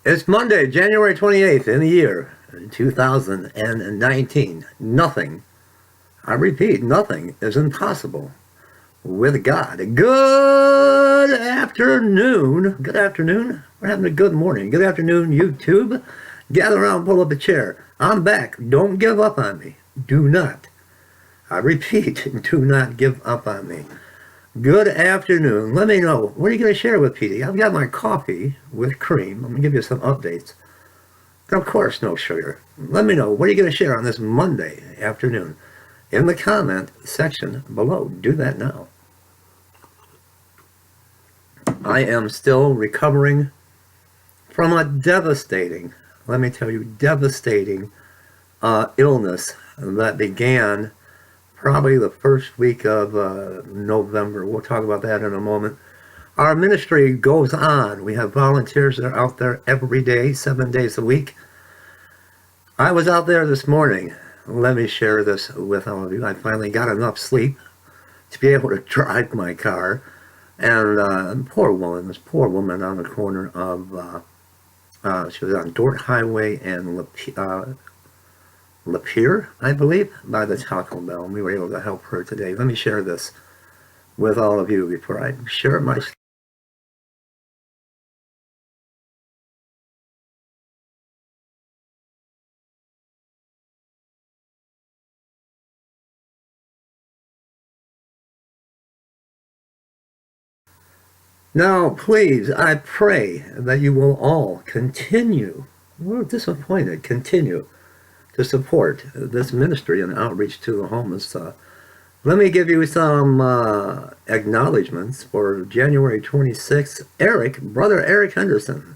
It's Monday, January 28th in the year 2019. Nothing, I repeat, nothing is impossible with God. Good afternoon. Good afternoon. We're having a good morning. Good afternoon, YouTube. Gather around, pull up a chair. I'm back. Don't give up on me. Do not. I repeat, do not give up on me. Good afternoon. Let me know. What are you going to share with Petey? I've got my coffee with cream. I'm going to give you some updates. And of course, no sugar. Let me know. What are you going to share on this Monday afternoon? In the comment section below. Do that now. I am still recovering from a devastating, let me tell you, devastating illness that began probably the first week of November. We'll talk about that in a moment. Our ministry goes on. We have volunteers that are out there every day, 7 days a week. I was out there this morning. Let me share this with all of you. I finally got enough sleep to be able to drive my car. And this poor woman on the corner of, she was on Dort Highway and Lapeer, I believe, by the Taco Bell, and we were able to help her today. Let me share this with all of you before I share my. Now, please, I pray that you will all continue, we're disappointed, continue to support this ministry and outreach to the homeless. Let me give you some acknowledgments for January 26th. Brother Eric Henderson,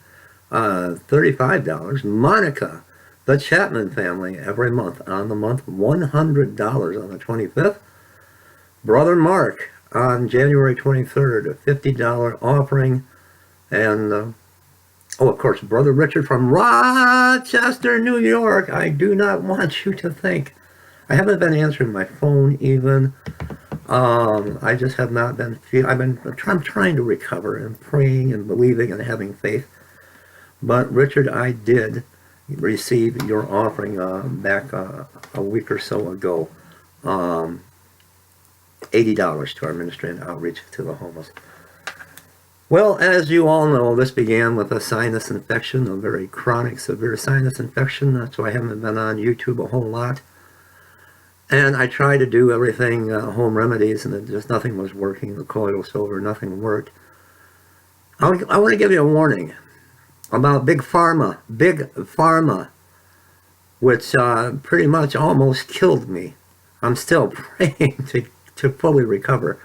$35. Monica, the Chapman family, every month on the month, $100 on the 25th. Brother Mark on January 23rd, a $50 offering. And, of course, Brother Richard from Rochester, New York. I do not want you to think I haven't been answering my phone even. I just have not been I'm trying to recover and praying and believing and having faith. But Richard, I did receive your offering back a week or so ago. $80 to our ministry and outreach to the homeless. Well, as you all know, this began with a sinus infection, a very chronic, severe sinus infection. That's why I haven't been on YouTube a whole lot. And I tried to do everything, home remedies, and just nothing was working. The colloidal silver, nothing worked. I want to give you a warning about Big Pharma, which pretty much almost killed me. I'm still praying to fully recover.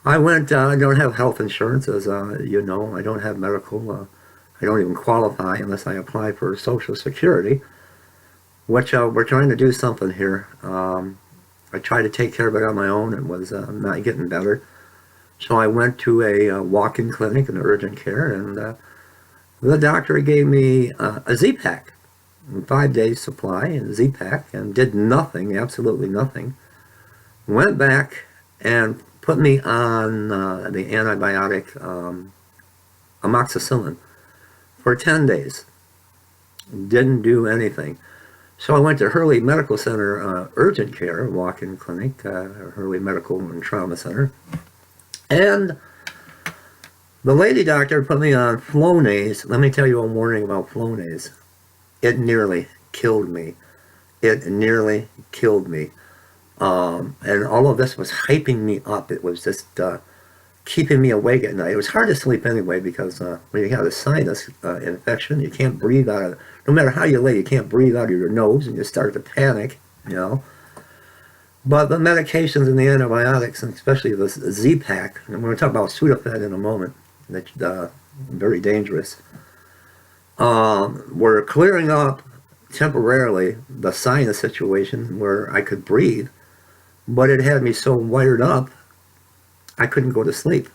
I don't have health insurance, as you know. I don't have medical. I don't even qualify unless I apply for Social Security, which we're trying to do something here. I tried to take care of it on my own and was not getting better. So I went to a walk-in clinic in urgent care, and the doctor gave me a Z-Pack, 5 days supply, and Z-Pack, and did nothing, absolutely nothing. Went back and put me on the antibiotic amoxicillin for 10 days. Didn't do anything. So I went to Hurley Medical Center urgent care, walk-in clinic, Hurley Medical and Trauma Center. And the lady doctor put me on Flonase. Let me tell you a warning about Flonase. It nearly killed me. It nearly killed me. And all of this was hyping me up. It was just keeping me awake at night. It was hard to sleep anyway because when you have a sinus infection, you can't breathe out of, no matter how you lay, you can't breathe out of your nose, and you start to panic, you know. But the medications and the antibiotics, and especially this Z-Pack, and I'm going to talk about Sudafed in a moment, that's very dangerous, were clearing up temporarily the sinus situation where I could breathe, but it had me so wired up I couldn't go to sleep.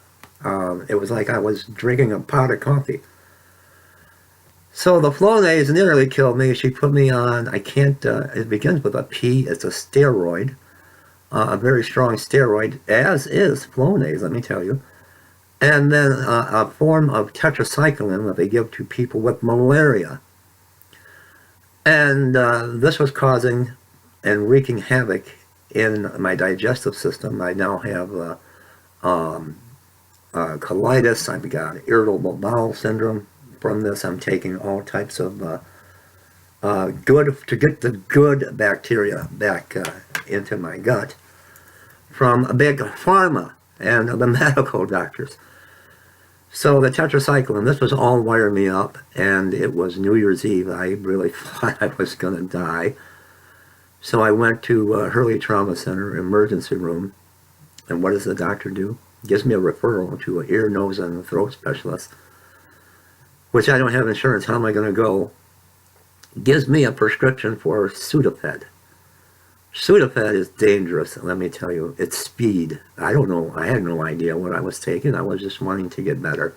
It was like I was drinking a pot of coffee. So the Flonase nearly killed me. She put me on, it begins with a P, it's a steroid, a very strong steroid, as is Flonase, let me tell you. and then a form of tetracycline that they give to people with malaria. And this was causing and wreaking havoc in my digestive system. I now have colitis. I've got irritable bowel syndrome from this. I'm taking all types of to get the good bacteria back into my gut from a big pharma and the medical doctors. So the tetracycline, this was all wiring me up, and it was New Year's Eve. I really thought I was going to die. So I went to Hurley Trauma Center, emergency room, and what does the doctor do? Gives me a referral to an ear, nose, and throat specialist, which I don't have insurance. How am I going to go? Gives me a prescription for Sudafed. Sudafed is dangerous, let me tell you. It's speed. I don't know. I had no idea what I was taking. I was just wanting to get better.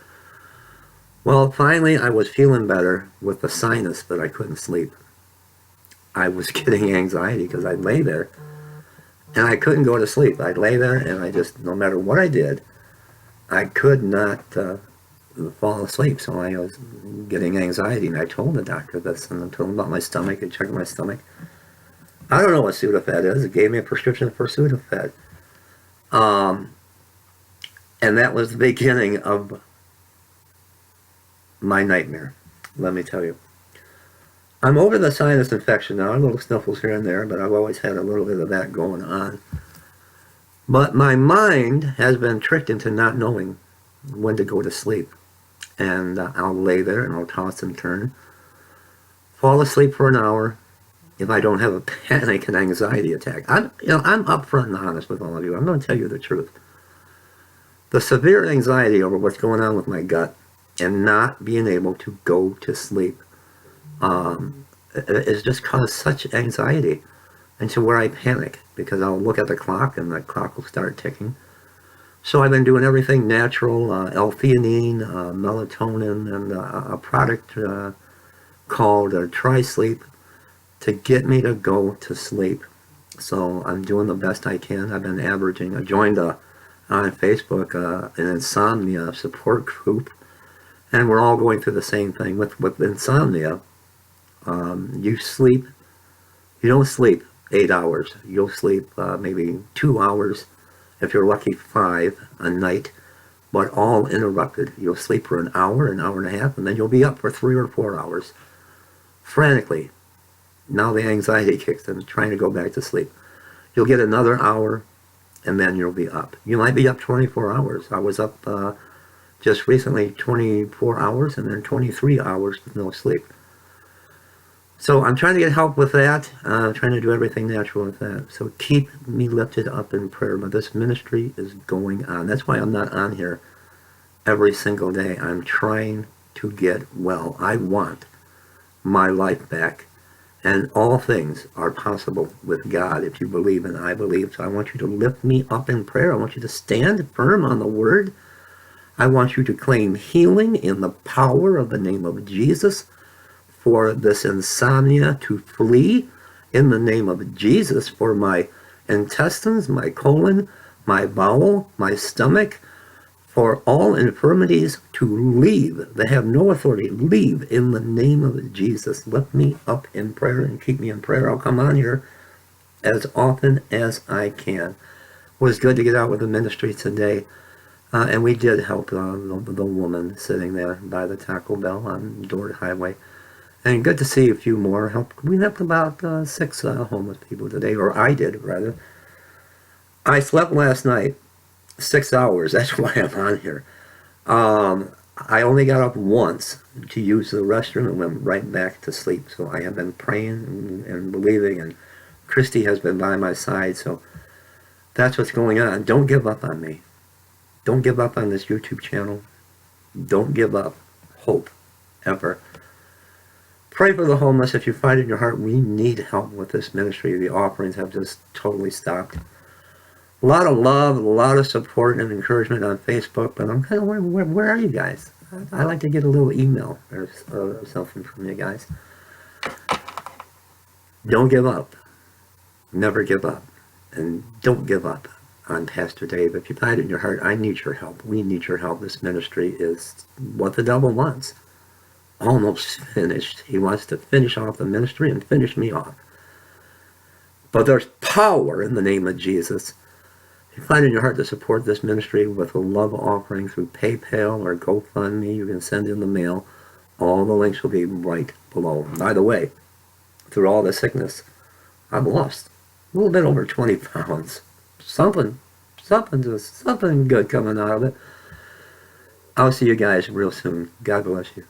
Well, finally, I was feeling better with the sinus, but I couldn't sleep. I was getting anxiety because I'd lay there, and I couldn't go to sleep. I'd lay there, and I just, no matter what I did, I could not fall asleep. So I was getting anxiety, and I told the doctor this, and I told him about my stomach, and checked my stomach. I don't know what Sudafed is. It gave me a prescription for Sudafed. And that was the beginning of my nightmare, let me tell you. I'm over the sinus infection now, a little sniffles here and there, but I've always had a little bit of that going on. But my mind has been tricked into not knowing when to go to sleep. And I'll lay there and I'll toss and turn, fall asleep for an hour, if I don't have a panic and anxiety attack. I'm upfront and honest with all of you. I'm going to tell you the truth. The severe anxiety over what's going on with my gut and not being able to go to sleep has just caused such anxiety, and to where I panic because I'll look at the clock and the clock will start ticking. So I've been doing everything natural, L-theanine, melatonin, and a product called Tri-Sleep, to get me to go to sleep. So I'm doing the best I can. I've been averaging. I joined on Facebook an insomnia support group, and we're all going through the same thing with insomnia. You sleep. You don't sleep 8 hours. You'll sleep maybe 2 hours, if you're lucky 5 a night, but all interrupted. You'll sleep for an hour and a half, and then you'll be up for 3 or 4 hours, frantically. Now the anxiety kicks in, trying to go back to sleep. You'll get another hour, and then you'll be up. You might be up 24 hours. I was up just recently 24 hours, and then 23 hours with no sleep. So I'm trying to get help with that. I'm trying to do everything natural with that. So keep me lifted up in prayer. But this ministry is going on. That's why I'm not on here every single day. I'm trying to get well. I want my life back. And all things are possible with God if you believe, and I believe. So I want you to lift me up in prayer. I want you to stand firm on the word. I want you to claim healing in the power of the name of Jesus for this insomnia to flee in the name of Jesus, for my intestines, my colon, my bowel, my stomach, for all infirmities to leave. They have no authority. Leave in the name of Jesus. Lift me up in prayer and keep me in prayer. I'll come on here as often as I can. It was good to get out with the ministry today. And we did help the woman sitting there by the Taco Bell on Dort Highway. And good to see a few more. We helped about 6 homeless people today, or I did, rather. I slept last night 6 hours. That's why I'm on here. I only got up once to use the restroom and went right back to sleep. So I have been praying and believing, and Christy has been by my side. So that's what's going on. Don't give up on me. Don't give up on this YouTube channel. Don't give up hope, ever. Pray for the homeless. If you find in your heart we need help with this ministry, the offerings have just totally stopped. A lot of love, a lot of support and encouragement on Facebook, but I'm kind of wondering, where are you guys? I'd like to get a little email or something from you guys. Don't give up. Never give up. And don't give up on Pastor Dave. If you find it in your heart, I need your help. We need your help. This ministry is what the devil wants. Almost finished. He wants to finish off the ministry and finish me off. But there's power in the name of Jesus. If you find in your heart to support this ministry with a love offering through PayPal or GoFundMe, you can send in the mail. All the links will be right below. By the way, through all the sickness, I've lost a little bit over 20 pounds. Something good coming out of it. I'll see you guys real soon. God bless you.